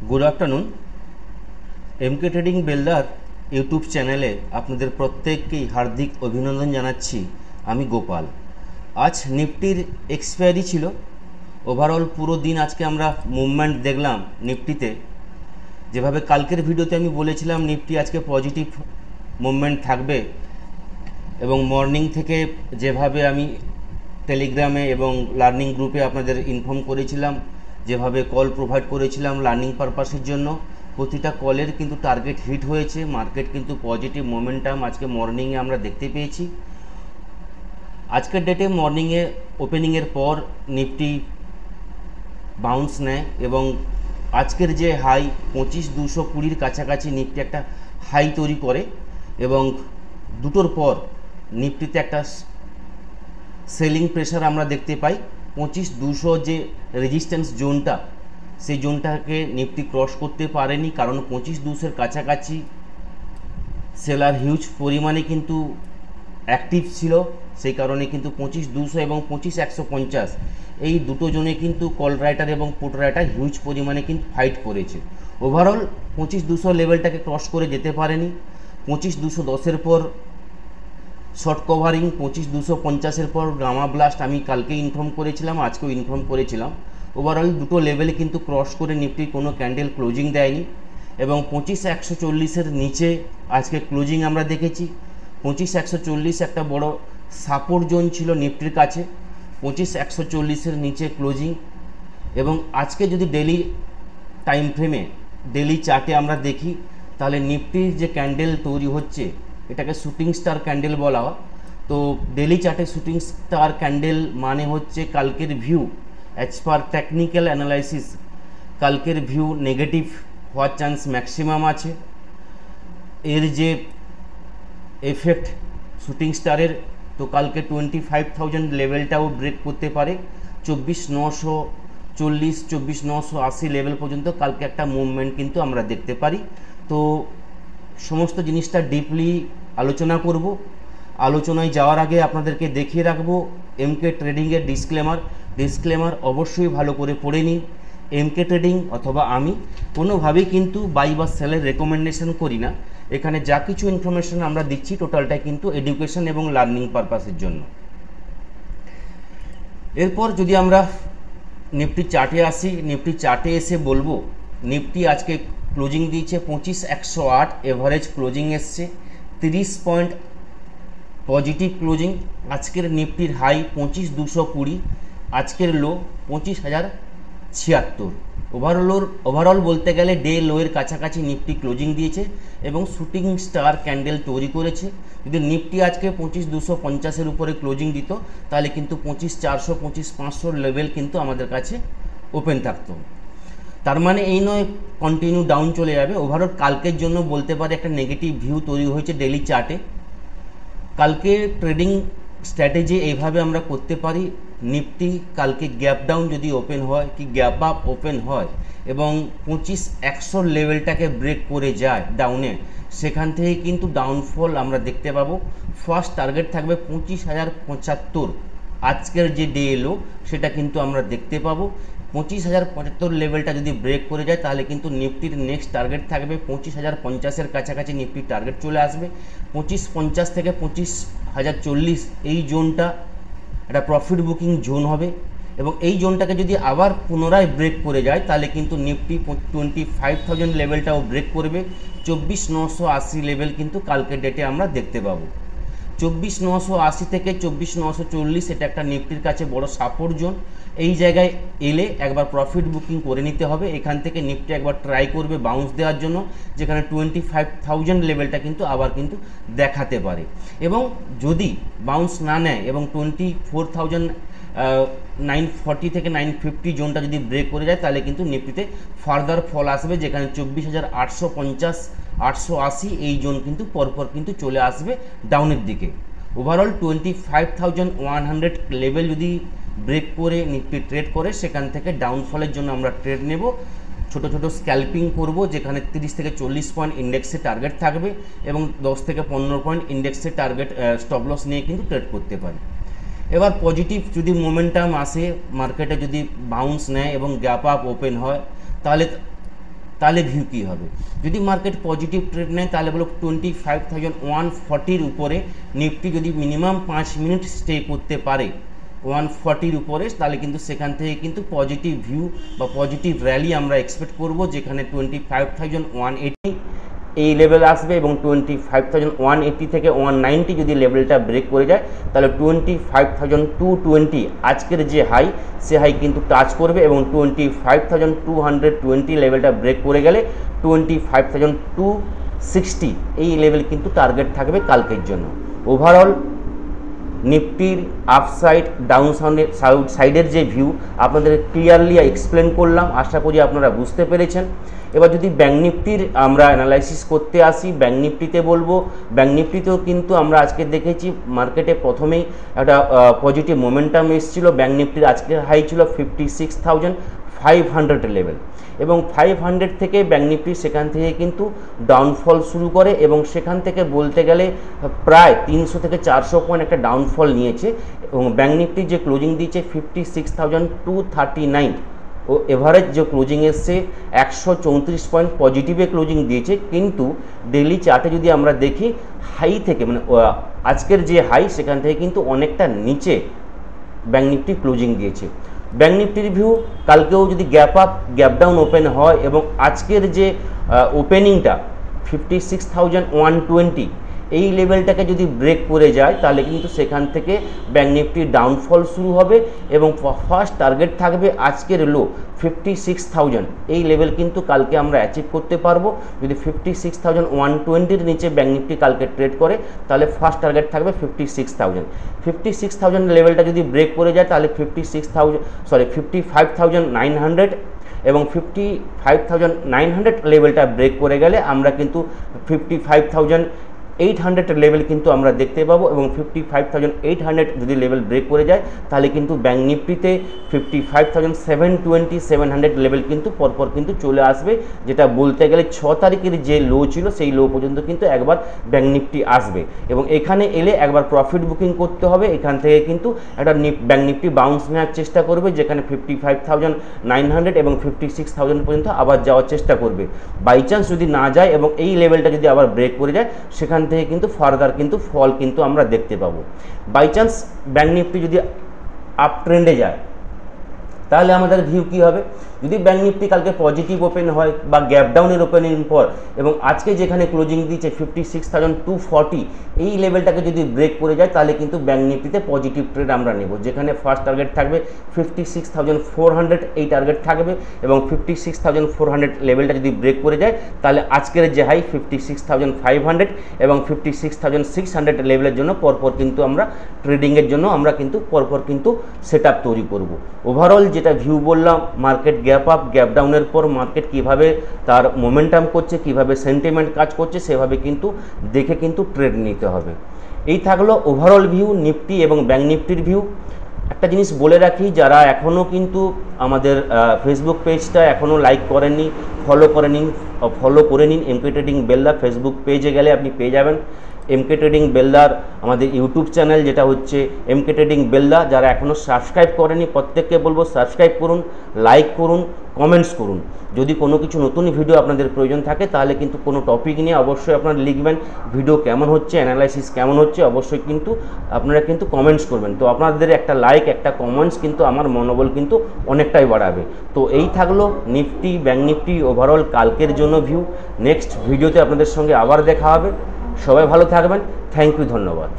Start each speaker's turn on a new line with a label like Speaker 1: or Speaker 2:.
Speaker 1: Good afternoon. MK trading Beldar YouTube চ্যানেলে আপনাদের প্রত্যেককেই হার্দিক অভিনন্দন জানাচ্ছি। আমি গোপাল। আজ নিফটির এক্সপায়ারি ছিল। ওভারঅল পুরো দিন আজকে আমরা মুভমেন্ট দেখলাম নিফটিতে। যেভাবে কালকের ভিডিওতে আমি বলেছিলাম নিফটি আজকে পজিটিভ মুভমেন্ট থাকবে, এবং মর্নিং থেকে যেভাবে আমি টেলিগ্রামে এবং লার্নিং গ্রুপে আপনাদের ইনফর্ম করেছিলাম, যেভাবে কল প্রোভাইড করেছিলাম লার্নিং পারপাসের জন্য, প্রতিটা কলের কিন্তু টার্গেট হিট হয়েছে। মার্কেট কিন্তু পজিটিভ মোমেন্টাম আজকে মর্নিংয়ে আমরা দেখতে পেয়েছি। আজকের ডেটে মর্নিংয়ে ওপেনিংয়ের পর নিফটি বাউন্স নেয় এবং আজকের যে হাই 25,220 কাছাকাছি নিফটি একটা হাই তৈরি করে, এবং দুটোর পর নিফটিতে একটা সেলিং প্রেশার আমরা দেখতে পাই। 25,200 যে রেজিস্ট্যান্স জোনটা, সেই জোনটাকে নিফটি ক্রস করতে পারেনি, কারণ 25,200-এর কাছাকাছি সেলার হিউজ পরিমাণে কিন্তু অ্যাক্টিভ ছিল। সেই কারণে কিন্তু 25,200 এবং 25,150 এই দুটো জোনে কিন্তু কল রাইটার এবং পুট রাইটার হিউজ পরিমাণে কিন্তু ফাইট করেছে। ওভারঅল 25,200 লেভেলটাকে ক্রস করে যেতে পারেনি। 25,210-এর পর শর্ট কভারিং, 25,250-এর পর গামা ব্লাস্ট আমি কালকে ইনফর্ম করেছিলাম, আজকেও ইনফর্ম করেছিলাম। ওভারঅল দুটো লেভেলে কিন্তু ক্রস করে নিফটি কোনো ক্যান্ডেল ক্লোজিং দেয়নি, এবং 25,140-এর নিচে আজকে ক্লোজিং আমরা দেখেছি। 25,140 একটা বড় সাপোর্ট জোন ছিল নিফটির কাছে, 25,140-এর নিচে ক্লোজিং। এবং আজকে যদি ডেলি টাইম ফ্রেমে, ডেলি চার্টে আমরা দেখি, তাহলে নিফটির যে ক্যান্ডেল তৈরি হচ্ছে এটাকে শুটিং স্টার ক্যান্ডেল বলা হয়। তো ডেলি চার্টে শুটিং স্টার ক্যান্ডেল মানে হচ্ছে কালকের view as per technical analysis, কালকের ভিউ নেগেটিভ হওয়ার চান্স ম্যাক্সিমাম আছে। এর যে এফেক্ট শুটিং স্টারের, তো কালকে 25,000 লেভেলটাও ব্রেক করতে পারে। 24,940, 24,980 লেভেল পর্যন্ত কালকে একটা মুভমেন্ট কিন্তু আমরা দেখতে পারি। তো সমস্ত জিনিসটা ডিপলি আলোচনা করব। আলোচনায় যাওয়ার আগে আপনাদেরকে দেখিয়ে রাখবো এমকে ট্রেডিংয়ের ডিসক্লেমার অবশ্যই ভালো করে পড়ে নিন। এমকে ট্রেডিং অথবা আমি কোনোভাবেই কিন্তু বাই বা সেলের রেকমেন্ডেশন করি না। এখানে যা কিছু ইনফরমেশন আমরা দিচ্ছি টোটালটাই কিন্তু এডুকেশন এবং লার্নিং পারপাসের জন্য। এরপর যদি আমরা নিফটি চার্টে আসি, নিফটি চার্টে এসে বলবো নিফটি আজকে ক্লোজিং দিয়েছে 25,108, এভারেজ ক্লোজিং এসছে 30 পয়েন্ট পজিটিভ ক্লোজিং। আজকের নিফটির হাই 25,220, আজকের লো 25,076। ওভারঅল বলতে গেলে ডে লোয়ের কাছাকাছি নিফটি ক্লোজিং দিয়েছে এবং শুটিং স্টার ক্যান্ডেল তৈরি করেছে। যদি নিফটি আজকে 25,250-এর উপরে ক্লোজিং দিত, তাহলে কিন্তু 25,400, 25,500 লেভেল কিন্তু আমাদের কাছে ওপেন থাকতো। তার মানে এই নয় কন্টিনিউ ডাউন চলে যাবে। ওভারঅল কালকের জন্য বলতে পারে একটা নেগেটিভ ভিউ তৈরি হয়েছে ডেলি চার্টে। কালকে ট্রেডিং স্ট্র্যাটেজি এইভাবে আমরা করতে পারি, নিফটি কালকে গ্যাপ ডাউন যদি ওপেন হয় কি গ্যাপ আপ ওপেন হয় এবং 25,100 লেভেলটাকে ব্রেক করে যায় ডাউনে, সেখান থেকে কিন্তু ডাউনফল আমরা দেখতে পাবো। ফার্স্ট টার্গেট থাকবে 25,075, আজকের যে ডে এলো সেটা কিন্তু আমরা দেখতে পাবো। 25,075 লেভেলটা যদি ব্রেক করে যায় তাহলে কিন্তু নিফটির নেক্সট টার্গেট থাকবে 25,050-এর কাছাকাছি নিফটির টার্গেট চলে আসবে। 25,50 থেকে 25,040 এই জোনটা একটা প্রফিট বুকিং জোন হবে, এবং এই জোনটাকে যদি আবার পুনরায় ব্রেক করে যায় তাহলে কিন্তু নিফটি 25,000 লেভেলটাও ব্রেক করবে। 24,980 লেভেল কিন্তু কালকের ডেটে আমরা দেখতে পাবো। 24,980 থেকে 24,940 এটা একটা নিফটির কাছে বড় সাপোর্ট জোন। এই জায়গায় এলে একবার প্রফিট বুকিং করে নিতে হবে। এখান থেকে নিফটি একবার ট্রাই করবে বাউন্স দেওয়ার জন্য, যেখানে 25,000 লেভেলটা কিন্তু আবার কিন্তু দেখাতে পারে। এবং যদি বাউন্স না নেয় এবং 24,940 থেকে 950 জোনটা যদি ব্রেক করে যায় তাহলে কিন্তু নিফটিতে ফার্দার ফল আসবে, যেখানে 24,850, 880 এই জোন কিন্তু পরপর কিন্তু চলে আসবে ডাউনের দিকে। ওভারঅল 25,100 লেভেল যদি ব্রেক করে নিফটি ট্রেড করে, সেখান থেকে ডাউনফলের জন্য আমরা ট্রেড নেব। ছোট ছোট স্ক্যাল্পিং করব, যেখানে 30 থেকে 40 পয়েন্ট ইন্ডেক্সে টার্গেট থাকবে এবং 10 থেকে 15 পয়েন্ট ইন্ডেক্সে টার্গেট স্টপ লস নিয়ে কিন্তু ট্রেড করতে পারি। এবার পজিটিভ যদি মোমেন্টাম আসে, মার্কেটে যদি বাউন্স নেয় এবং গ্যাপ আপ ওপেন হয়, তাহলে তাহলে ভিউ কী হবে? যদি মার্কেট পজিটিভ ট্রেড নেয় তাহলে বলো 25,140-র উপরে নিফটি যদি মিনিমাম 5 মিনিট স্টে করতে পারে 140-র উপরে, তাহলে কিন্তু সেখান থেকে কিন্তু পজিটিভ ভিউ বা পজিটিভ র্যালি আমরা এক্সপেক্ট করব, যেখানে 25,180 এই লেভেল আসবে এবং 25,180 থেকে 190 যদি লেভেলটা ব্রেক করে যায় তাহলে 25,220 আজকের যে হাই সে হাই কিন্তু টাচ করবে এবং 25,220 লেভেলটা ব্রেক করে গেলে 25,260 এই লেভেল কিন্তু টার্গেট থাকবে কালকের জন্য। ওভারঅল নিফটির আপসাইড ডাউন সাইডের যে ভিউ আপনাদের ক্লিয়ারলি এক্সপ্লেন করলাম, আশা করি আপনারা বুঝতে পেরেছেন। এবার যদি ব্যাঙ্ক নিফটির আমরা অ্যানালাইসিস করতে আসি, ব্যাঙ্ক নিফটিতে বলবো, ব্যাঙ্ক নিফটিতেও কিন্তু আমরা আজকে দেখেছি মার্কেটে প্রথমেই একটা পজিটিভ মোমেন্টাম এসেছিলো। ব্যাঙ্ক নিফটির আজকের হাই ছিল 56,500 লেভেল এবং 500 থেকে ব্যাঙ্ক নিফটি সেখান থেকে কিন্তু ডাউনফল শুরু করে এবং সেখান থেকে বলতে গেলে প্রায় 300 থেকে 400 পয়েন্ট একটা ডাউনফল নিয়েছে এবং ব্যাঙ্ক নিফটি যে ক্লোজিং দিয়েছে 56,239 ও এভারেজ যে ক্লোজিং এসছে 134 পয়েন্ট পজিটিভে ক্লোজিং দিয়েছে। কিন্তু ডেইলি চার্টে যদি আমরা দেখি হাই থেকে মানে আজকের যে হাই সেখান থেকে কিন্তু অনেকটা নিচে ব্যাঙ্ক নিফটি ক্লোজিং দিয়েছে। ব্যাঙ্ক নিফটির ভিউ কালকেও যদি gap up gap down open হয় এবং আজকের যে ওপেনিংটা 56,120 এই লেভেলটাকে যদি ব্রেক করে যায় তাহলে কিন্তু সেখান থেকে ব্যাঙ্ক নিফটির ডাউনফল শুরু হবে এবং ফার্স্ট টার্গেট থাকবে আজকের লো 56,000 এই লেভেল কিন্তু কালকে আমরা অ্যাচিভ করতে পারবো। যদি 56,120-র নিচে ব্যাঙ্ক নিফটি কালকে ট্রেড করে তাহলে ফার্স্ট টার্গেট থাকবে 56,000 লেভেলটা যদি ব্রেক করে যায় তাহলে 55,900 এবং 55,900 লেভেলটা ব্রেক করে গেলে আমরা কিন্তু 55,800 লেভেল কিন্তু আমরা দেখতে পাবো এবং 55,800 যদি লেভেল ব্রেক করে যায় তাহলে কিন্তু ব্যাঙ্ক নিফটিতে 55,720-700 লেভেল কিন্তু পরপর কিন্তু চলে আসবে, যেটা বলতে গেলে 6 তারিখের যে লো ছিল সেই লো পর্যন্ত কিন্তু একবার ব্যাঙ্ক নিফটি আসবে এবং এখানে এলে একবার প্রফিট বুকিং করতে হবে। এখান থেকে কিন্তু একটা ব্যাঙ্ক নিফটি বাউন্স নেওয়ার চেষ্টা করবে, যেখানে 55,900 এবং 56,000 পর্যন্ত আবার যাওয়ার চেষ্টা করবে। বাই চান্স যদি না যায় এবং এই লেভেলটা যদি আবার ব্রেক করে যায় সেখান থেকে কিন্তু ফার্দার কিন্তু ফল কিন্তু আমরা দেখতে পাবো। বাই চান্স ব্যাঙ্ক নিফটি যদি আপ ট্রেন্ডে যায় তাহলে আমাদের ভিউ কী হবে? যদি ব্যাঙ্ক নিফটি কালকে পজিটিভ ওপেন হয় বা গ্যাপ ডাউনের ওপেনিং পর এবং আজকে যেখানে ক্লোজিং দিচ্ছে 56,240 এই লেভেলটাকে যদি ব্রেক করে যায় তাহলে কিন্তু ব্যাঙ্ক নিফটিতে পজিটিভ ট্রেড আমরা নেব, যেখানে ফার্স্ট টার্গেট থাকবে 56,400 এই টার্গেট থাকবে এবং 56,400 লেভেলটা যদি ব্রেক করে যায় তাহলে আজকের যে হাই 56,500 এবং 56,600 লেভেলের জন্য পরপর কিন্তু আমরা ট্রেডিংয়ের জন্য আমরা কিন্তু পরপর কিন্তু সেট আপ তৈরি করব। ওভারঅল যেটা ভিউ বললাম, মার্কেট গ্যাপ আপ গ্যাপ ডাউনের পর মার্কেট কিভাবে তার মোমেন্টাম করছে, কিভাবে সেন্টিমেন্ট কাজ করছে সেভাবে কিন্তু দেখে কিন্তু ট্রেড নিতে হবে। এই থাকলো ওভারঅল ভিউ নিফটি এবং ব্যাঙ্ক নিফটির ভিউ। একটা জিনিস বলে রাখি, যারা এখনও কিন্তু আমাদের ফেসবুক পেজটা এখনও লাইক করেননি, ফলো করে নিন এমকে ট্রেডিং বেল্লা। ফেসবুক পেজে গেলে আপনি পেয়ে যাবেন এমকে ট্রেডিং বেল্লার আমাদের ইউটিউব চ্যানেল যেটা হচ্ছে এমকে ট্রেডিং বেল্লা। যারা এখনও সাবস্ক্রাইব করেনি প্রত্যেককে বলবো সাবস্ক্রাইব করুন, লাইক করুন, কমেন্টস করুন। যদি কোনো কিছু নতুন ভিডিও আপনাদের প্রয়োজন থাকে তাহলে কিন্তু কোনো টপিক নিয়ে অবশ্যই আপনারা লিখবেন, ভিডিও কেমন হচ্ছে, অ্যানালাইসিস কেমন হচ্ছে অবশ্যই কিন্তু আপনারা কিন্তু কমেন্টস করবেন। তো আপনাদের একটা লাইক একটা কমেন্টস কিন্তু আমার মনোবল কিন্তু অনেকটাই বাড়াবে। তো এই থাকলো নিফটি ব্যাঙ্ক নিফটি ওভারঅল কালকের জন্য ভিউ। নেক্সট ভিডিওতে আপনাদের সঙ্গে আবার দেখা হবে। সবাই ভালো থাকবেন। থ্যাংক ইউ, ধন্যবাদ।